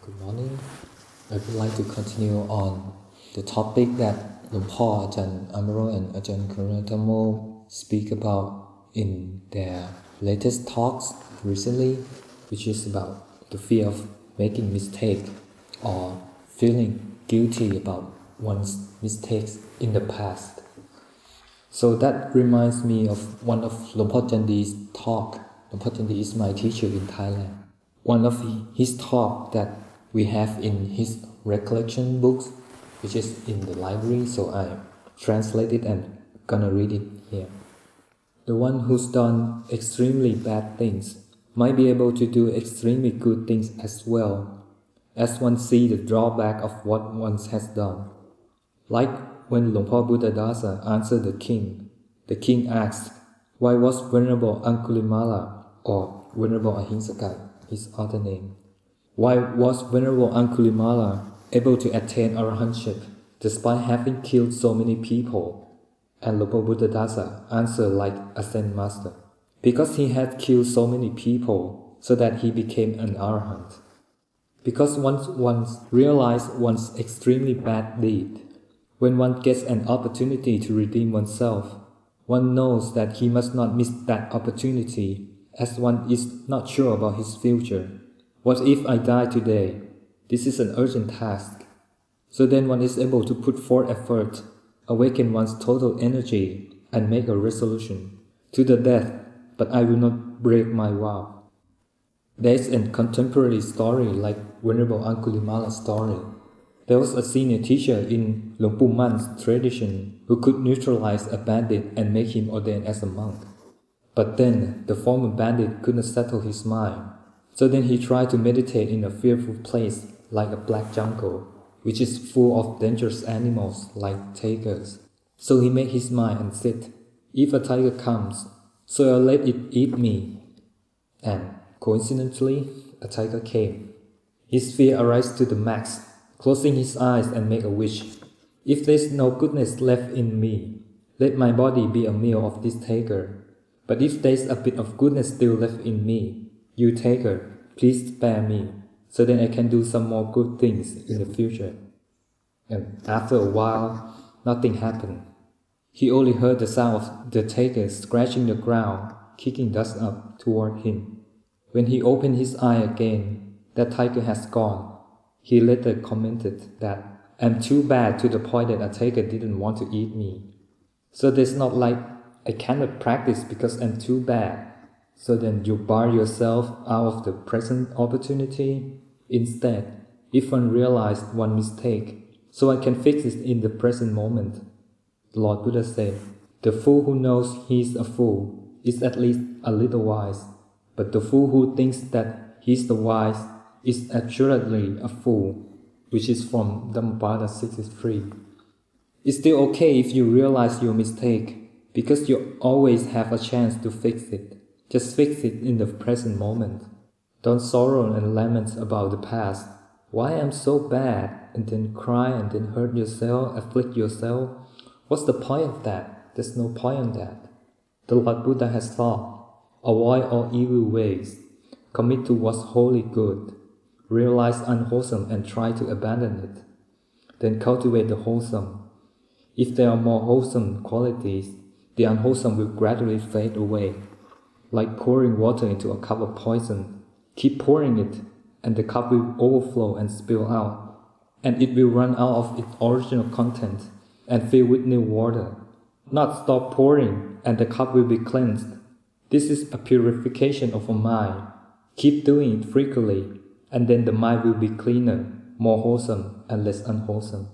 Good morning. I would like to continue on the topic that Luang Por, Ajahn Amaro and Ajahn Dhamma speak about in their latest talks recently, which is about the fear of making mistake or feeling guilty about one's mistakes in the past. So that reminds me of one of Luang Por Chandi's talk. Luang Por Chandi is my teacher in Thailand. One of his talk that we have in his recollection books, which is in the library, so I translated and gonna read it here. The one who's done extremely bad things might be able to do extremely good things as well, as one sees the drawback of what one has done. Like when Luang Por Buddhadasa answered the king asked, why was Venerable Angulimala, or Venerable Ahinsaka, his other name, why was Venerable Angulimala able to attain arahantship despite having killed so many people? And Luang Por Buddhadasa answered like a Zen master, because he had killed so many people so that he became an arahant. Because once one realizes one's extremely bad deed, when one gets an opportunity to redeem oneself, one knows that he must not miss that opportunity, as one is not sure about his future. What if I die today? This is an urgent task. So then one is able to put forth effort, awaken one's total energy, and make a resolution. To the death, but I will not break my vow. There is a contemporary story like Venerable Angulimala's story. There was a senior teacher in Luang Pu Man's tradition who could neutralize a bandit and make him ordained as a monk. But then the former bandit couldn't settle his mind. So then he tried to meditate in a fearful place like a black jungle, which is full of dangerous animals like tigers. So he made his mind and said, if a tiger comes, so I'll let it eat me. And coincidentally, a tiger came. His fear arose to the max, closing his eyes and make a wish. If there's no goodness left in me, let my body be a meal of this tiger. But if there's a bit of goodness still left in me, you tiger, please spare me, so then I can do some more good things in the future. And after a while, nothing happened. He only heard the sound of the tiger scratching the ground, kicking dust up toward him. When he opened his eye again, that tiger has gone. He later commented that, I'm too bad to the point that a tiger didn't want to eat me. So there's not like I cannot practice because I'm too bad. So then you bar yourself out of the present opportunity. Instead, if one realized one mistake, so I can fix it in the present moment. The Lord Buddha said, the fool who knows he is a fool is at least a little wise, but the fool who thinks that he is the wise is assuredly a fool, which is from Dhammapada 63. It's still okay if you realize your mistake, because you always have a chance to fix it. Just fix it in the present moment. Don't sorrow and lament about the past. Why I'm so bad, and then cry and then hurt yourself, afflict yourself. What's the point of that? There's no point in that. The Lord Buddha has taught, avoid all evil ways, commit to what's wholly good, realize unwholesome and try to abandon it. Then cultivate the wholesome. If there are more wholesome qualities, the unwholesome will gradually fade away. Like pouring water into a cup of poison. Keep pouring it, and the cup will overflow and spill out, and it will run out of its original content and fill with new water. Not stop pouring, and the cup will be cleansed. This is a purification of a mind. Keep doing it frequently, and then the mind will be cleaner, more wholesome, and less unwholesome.